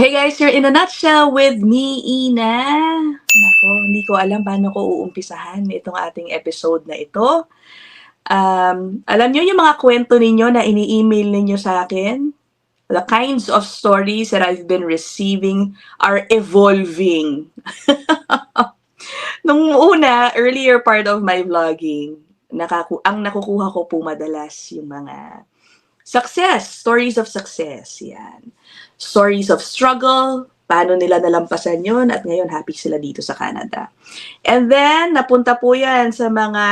Hey guys, you're in a nutshell with me, Ina. Nako, hindi ko alam paano ko uumpisahan itong ating episode na ito. Alam niyo yung mga kwento ninyo na ini-email ninyo sa akin? The kinds of stories that I've been receiving are evolving. Nung una, earlier part of my vlogging, ang nakukuha ko po madalas yung mga stories of success, yan. Stories of struggle, paano nila nalampasan yun, at ngayon happy sila dito sa Canada. And then, napunta po yan sa mga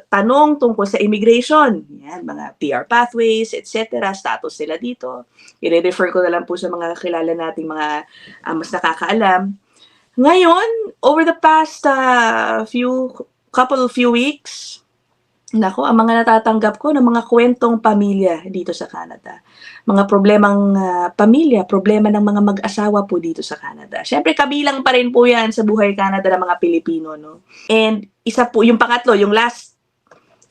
tanong tungkol sa immigration, yan, mga PR pathways, etc., status nila dito. I-refer ko na lang po sa mga kilala nating mga mas nakakaalam. Ngayon, over the past few weeks, nako, ang mga natatanggap ko ng mga kwentong pamilya dito sa Canada. Mga problemang pamilya, problema ng mga mag-asawa po dito sa Canada. Siyempre, kabilang pa rin po yan sa buhay Canada ng mga Pilipino, no? And isa po, yung pangatlo, yung last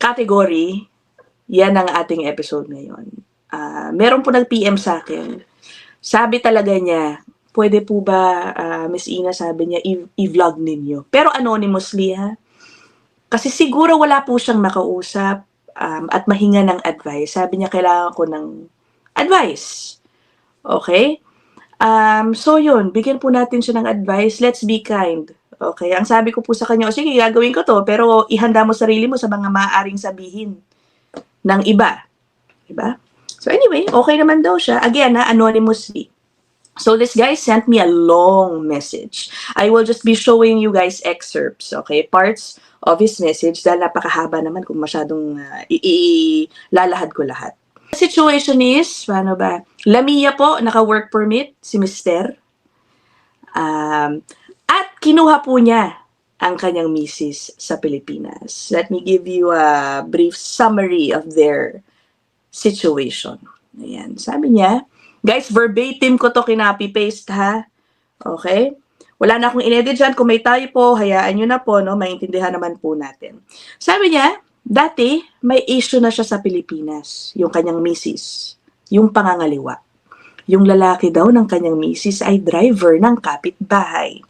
category, yan ang ating episode ngayon. Meron po nag-PM sa akin. Sabi talaga niya, pwede po ba, Miss Ina, sabi niya, i-vlog ninyo. Pero anonymously, ha? Kasi siguro wala po siyang makausap at mahinga ng advice. Sabi niya, kailangan ko ng advice. Okay? So yun, bigyan po natin siya ng advice. Let's be kind. Okay? Ang sabi ko po sa kanya, sige, gagawin ko to, pero ihanda mo sarili mo sa mga maaaring sabihin ng iba. Diba? So anyway, okay naman daw siya. Again, anonymously. So this guy sent me a long message. I will just be showing you guys excerpts, okay? Parts of his message dahil napakahaba naman kung masyadong ilalahad ko lahat. The situation is, paano ba? Lamia po, naka-work permit, si Mister. At kinuha po niya ang kanyang misis sa Pilipinas. Let me give you a brief summary of their situation. Ayan, sabi niya, guys, verbatim ko to kinapi-paste, ha? Okay? Wala na akong inedit dyan. Kung may typo, hayaan nyo na po, no? Maintindihan naman po natin. Sabi niya, dati, may issue na siya sa Pilipinas. Yung kanyang misis. Yung pangangaliwa. Yung lalaki daw ng kanyang misis ay driver ng kapitbahay.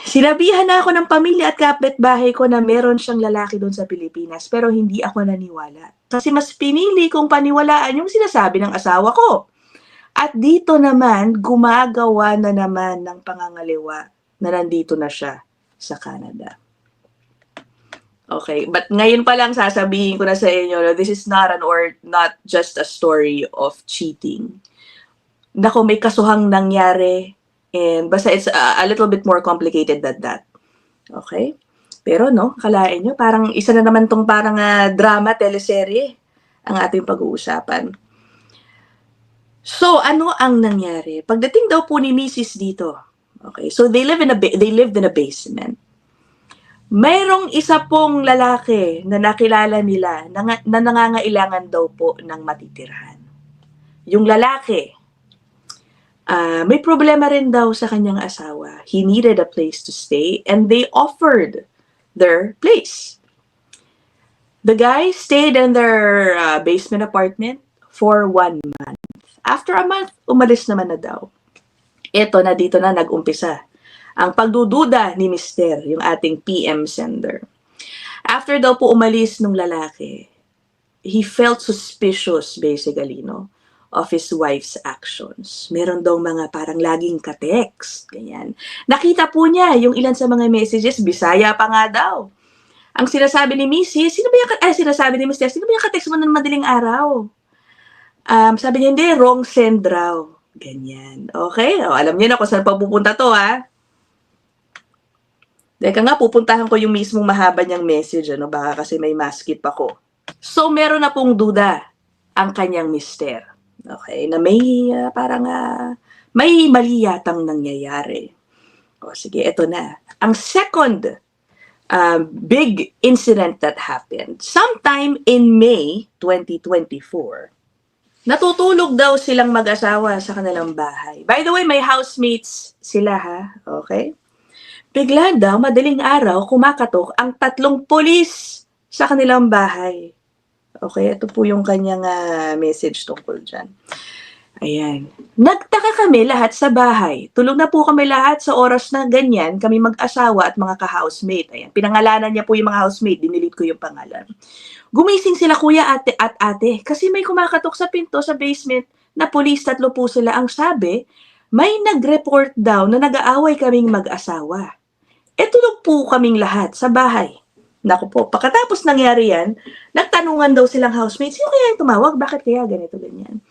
Sinabihan na ako ng pamilya at kapitbahay ko na meron siyang lalaki doon sa Pilipinas, pero hindi ako naniwala. Kasi mas pinili kong paniwalaan yung sinasabi ng asawa ko. At dito naman, gumagawa na naman ng pangangaliwa na nandito na siya sa Canada. Okay, but ngayon pa lang sasabihin ko na sa inyo, this is not just a story of cheating. Nako, may kasuhang nangyari. And basta it's a little bit more complicated than that. Okay? Pero no, kalain nyo, parang isa na naman tong parang drama, teleserye ang ating pag-uusapan. So, ano ang nangyari? Pagdating daw po ni Mrs. dito, okay, so they lived in a basement. Mayroong isa pong lalaki na nakilala nila na nangangailangan daw po ng matitirhan. Yung lalaki, may problema rin daw sa kanyang asawa. He needed a place to stay and they offered their place. The guy stayed in their basement apartment for 1 month. After a month, umalis naman na daw. Ito na, dito na nag-umpisa ang pagdududa ni Mister, yung ating PM sender. After daw po umalis nung lalaki, he felt suspicious basically, no? Of his wife's actions. Meron daw mga parang laging ka-text, ganyan. Nakita po niya yung ilan sa mga messages, Bisaya pa nga daw. Ang sinasabi ni Mrs., sinasabi ni Mr., sino ba yung ka-text mo ng madaling araw? Sabi niya, hindi, wrong send raw. Ganyan. Okay? O, alam niyo na kung saan pupunta to, ha? Teka nga, pupuntahan ko yung mismong mahaba niyang message, ano? Baka kasi may maskip ako. So, meron na pong duda ang kanyang mister. Okay, na may may mali yatang nangyayari. O sige, eto na. Ang second big incident that happened, sometime in May 2024, natutulog daw silang mag-asawa sa kanilang bahay. By the way, may housemates sila, ha? Okay? Bigla daw, madaling araw, kumakatok ang 3 pulis sa kanilang bahay. Okay, ito po yung kanyang message tungkol dyan. Ayan. Nagtaka kami lahat sa bahay. Tulog na po kami lahat sa oras na ganyan, kami mag-asawa at mga ka-housemate. Ayan, pinangalanan niya po yung mga housemate, dinilit ko yung pangalan. Gumising sila kuya ate at ate kasi may kumakatok sa pinto sa basement na pulis, 3 po sila. Ang sabi, may nag-report daw na nag-aaway kaming mag-asawa. Eh tulog po kaming lahat sa bahay. Naku po, pagkatapos nangyari yan, nagtanungan daw silang housemates, sino kaya yung tumawag? Bakit kaya ganito, ganyan?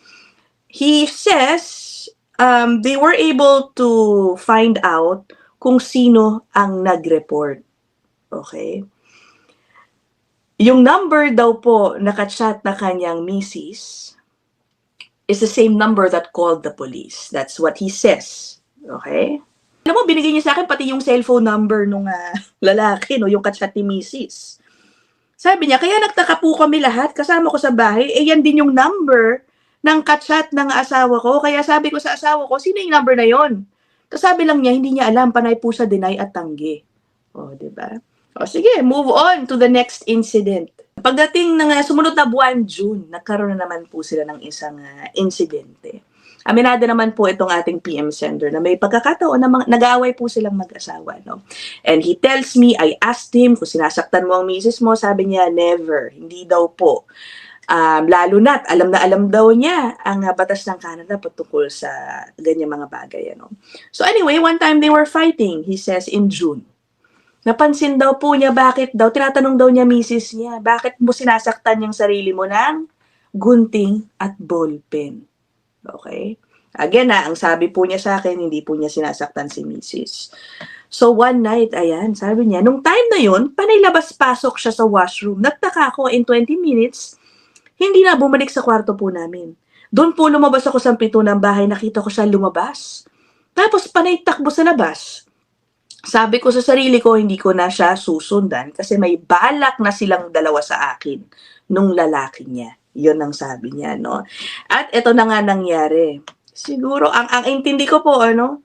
He says they were able to find out kung sino ang nag-report. Okay? Yung number daw po nakachat na kanyang misis is the same number that called the police. That's what he says. Okay? Alam mo, binigay niya sa akin pati yung cellphone number nung lalaki, no, yung kachat ni misis. Sabi niya, kaya nagtaka po kami lahat, kasama ko sa bahay, eh yan din yung number ng kachat ng asawa ko. Kaya sabi ko sa asawa ko, sino yung number na yon? Tapos sabi lang niya, hindi niya alam, panay po sa deny at tanggi. O, diba? O, sige, move on to the next incident. Pagdating ng sumunod na buwan, June, nagkaroon na naman po sila ng isang insidente. Aminado naman po itong ating PM sender na may pagkakataon na nag-aaway po silang mag-asawa, no? And he tells me, I asked him kung sinasaktan mo ang misis mo, sabi niya, never, hindi daw po. Lalo na't alam na alam daw niya ang batas ng Canada patungkol sa ganyan mga bagay, ano? So anyway, one time they were fighting, he says, in June. Napansin daw po niya bakit daw, tinatanong daw niya misis niya, bakit mo sinasaktan yung sarili mo ng gunting at ballpen? Okay? Again ang sabi po niya sa akin, hindi po niya sinasaktan si misis. So one night, ayan, sabi niya, nung time na yun, panay labas-pasok siya sa washroom. Nagtaka ako in 20 minutes, hindi na bumalik sa kwarto po namin. Doon po lumabas ako sa pinto ng bahay, nakita ko siya lumabas. Tapos panay takbo sa labas. Sabi ko sa sarili ko, hindi ko na siya susundan kasi may balak na silang dalawa sa akin nung lalaki niya. Yun ang sabi niya, no? At ito na nga nangyari. Siguro, ang intindi ko po, ano,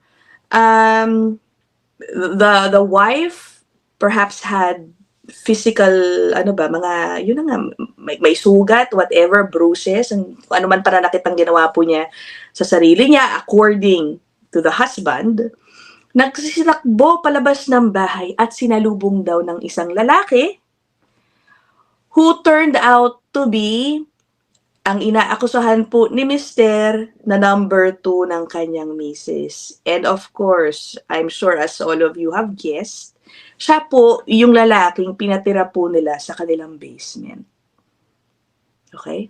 the wife perhaps had physical, ano ba, mga, yun na nga, may sugat, whatever, bruises, ano man pananakit ang ginawa po niya sa sarili niya, according to the husband, nagsisilakbo palabas ng bahay at sinalubong daw ng isang lalaki who turned out to be ang inaakusahan po ni Mr. na number 2 ng kanyang misis. And of course, I'm sure as all of you have guessed, siya po yung lalaking pinatira po nila sa kanilang basement. Okay?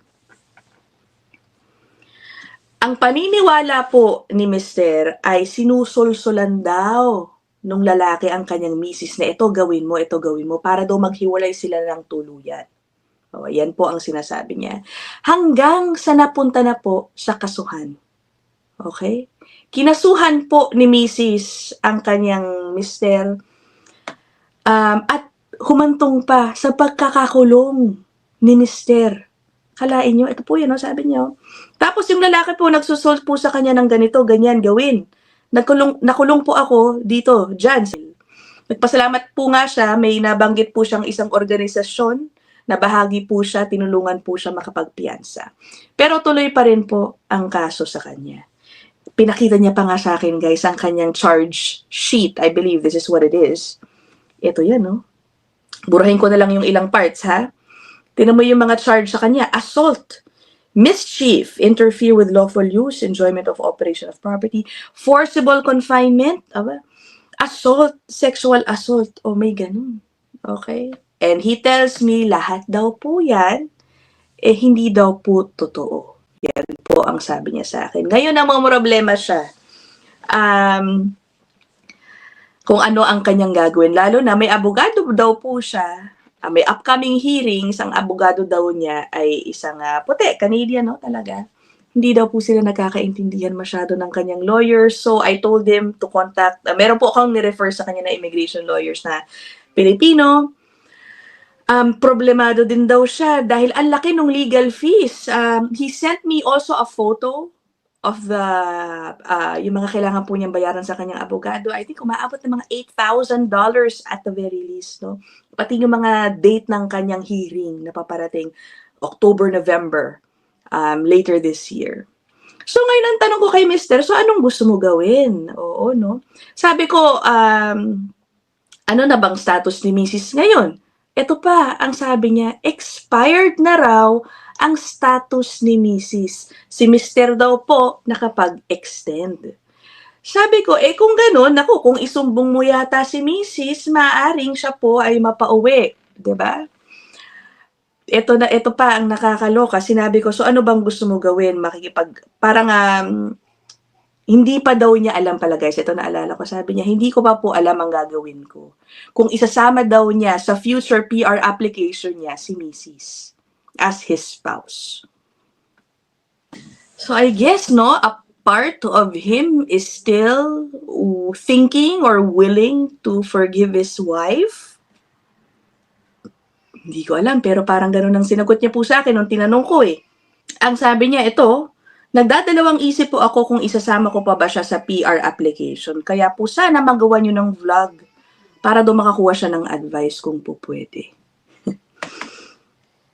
Ang paniniwala po ni Mr. ay sinusulsulan daw nung lalaki ang kanyang misis na ito gawin mo, para daw maghiwalay sila ng tuluyan. O, yan po ang sinasabi niya. Hanggang sa napunta na po sa kasuhan. Okay? Kinasuhan po ni Mrs. ang kanyang mister at humantong pa sa pagkakakulong ni mister. Kalain nyo, ito po yun, no, sabi niyo. Tapos yung lalaki po nagsusult po sa kanya ng ganito, ganyan, gawin. Nakulong po ako dito, dyan. Nagpasalamat po nga siya, may nabanggit po siyang isang organisasyon na bahagi po siya, tinulungan po siya makapagpiyansa. Pero tuloy pa rin po ang kaso sa kanya. Pinakita niya pa nga sa akin, guys, ang kanyang charge sheet. I believe this is what it is. Ito yan, no? Burahin ko na lang yung ilang parts, ha? Tinan mo yung mga charge sa kanya. Assault, mischief, interfere with lawful use, enjoyment of operation of property, forcible confinement, assault, sexual assault. Oh, may ganun. Okay? And he tells me, lahat daw po yan, hindi daw po totoo. Yan po ang sabi niya sa akin. Ngayon, ang mga problema siya, kung ano ang kanyang gagawin. Lalo na may abogado daw po siya, may upcoming hearings, ang abogado daw niya ay isang puti, Canadian, no, talaga. Hindi daw po sila nakakaintindihan masyado ng kanyang lawyers. So, I told him to contact, meron po akong ni-refer sa kanya na immigration lawyers na Pilipino. Problemado din daw siya dahil ang laki ng legal fees. He sent me also a photo of the yung mga kailangan po niyang bayaran sa kanyang abogado. I think umaabot ng mga $8,000 at the very least, no? Pati yung mga date ng kanyang hearing na paparating October, November, later this year. So ngayon ang tanong ko kay mister, so anong gusto mo gawin? Oo, no? Sabi ko, ano na bang status ni Mrs. ngayon? Ito pa, ang sabi niya, expired na raw ang status ni Mrs. Si mister daw po nakapag-extend. Sabi ko, kung gano'n, naku, kung isumbong mo yata si Mrs., maaring siya po ay mapauwi, 'di ba? Ito pa ang nakakaloka, sinabi ko, "So ano bang gusto mo gawin, parang, hindi pa daw niya alam pala guys, ito naalala ko, sabi niya, "Hindi ko pa po alam ang gagawin ko." Kung isasama daw niya sa future PR application niya si Mrs. as his spouse. So I guess, no, a part of him is still thinking or willing to forgive his wife. Hindi ko alam, pero parang ganun ang sinagot niya po sa akin nung tinanong ko eh. Ang sabi niya, ito, nagdadalawang isip po ako kung isasama ko pa ba siya sa PR application. Kaya po sana magawa niyo ng vlog para doon makakuha siya ng advice kung po pwede.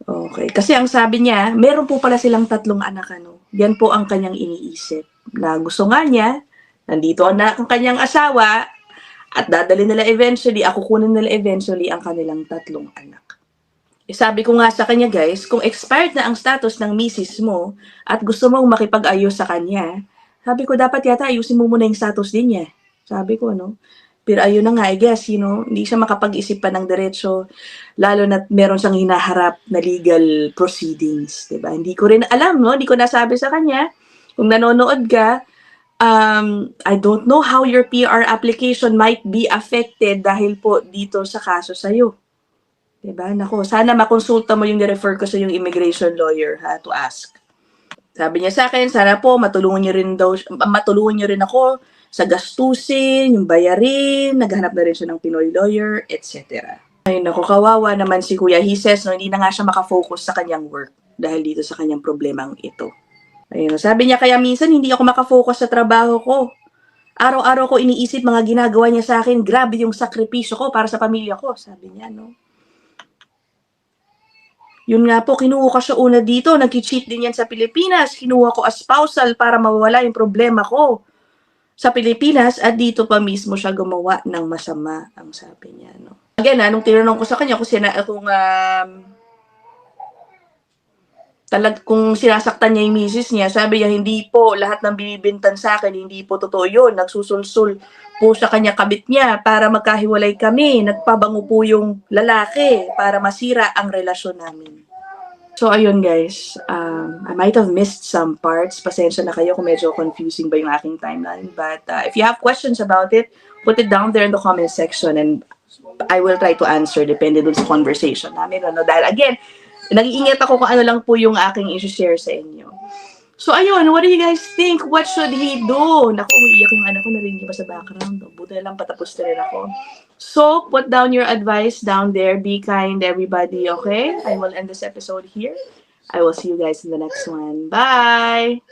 Okay. Kasi ang sabi niya, meron po pala silang 3 anak, ano. Yan po ang kanyang iniisip. Na gusto nga niya, nandito na ang kanyang asawa, at dadali nila eventually, kukunin nila eventually ang kanilang 3 anak. Sabi ko nga sa kanya guys, kung expired na ang status ng misis mo at gusto mong makipag-ayos sa kanya, sabi ko dapat yata ayusin mo muna yung status din niya. Sabi ko, no? Pero ayun na nga, I guess, hindi siya makapag-isip pa ng diretso, lalo na meron siyang hinaharap na legal proceedings, diba? Hindi ko rin alam, no? Hindi ko nasabi sa kanya. Kung nanonood ka, I don't know how your PR application might be affected dahil po dito sa kaso sa'yo. Diba? Naku, sana makonsulta mo yung ni-refer ko sa yung immigration lawyer, to ask. Sabi niya sa akin, sana po matulungan niyo rin ako sa gastusin, yung bayarin, naghanap na rin siya ng Pinoy lawyer, etc. Ay naku, kawawa naman si Kuya. He says, no, hindi na nga siya makafocus sa kanyang work dahil dito sa kanyang problemang ito. Ayun, sabi niya, kaya minsan hindi ako makafocus sa trabaho ko. Araw-araw ko iniisip mga ginagawa niya sa akin, grabe yung sakripisyo ko para sa pamilya ko, sabi niya, no. Yun nga po, kinuha ko siya una dito, nag-cheat din yan sa Pilipinas, kinuha ko as spousal para mawala yung problema ko sa Pilipinas at dito pa mismo siya gumawa ng masama, ang sabi niya, no. Again, nung tinanong ko sa kanya kung sinasaktan niya yung misis niya, sabi niya, hindi po, lahat ng binibintan sa akin, hindi po totoo yun. Nagsusulsul po sa kanya kabit niya para magkahiwalay kami. Nagpabango po yung lalaki para masira ang relasyon namin. So, ayun guys, I might have missed some parts. Pasensya na kayo kung medyo confusing ba yung aking timeline. But if you have questions about it, put it down there in the comment section and I will try to answer depende dun sa conversation namin. Ano? Dahil again, nag-iingat ako kung ano lang po yung aking i-share sa inyo. So, ayun, what do you guys think? What should he do? Naku, umiiyak yung anak ko, narinig pa sa background. Buti na lang patapos na rin ako. So, put down your advice down there. Be kind, everybody, okay? I will end this episode here. I will see you guys in the next one. Bye!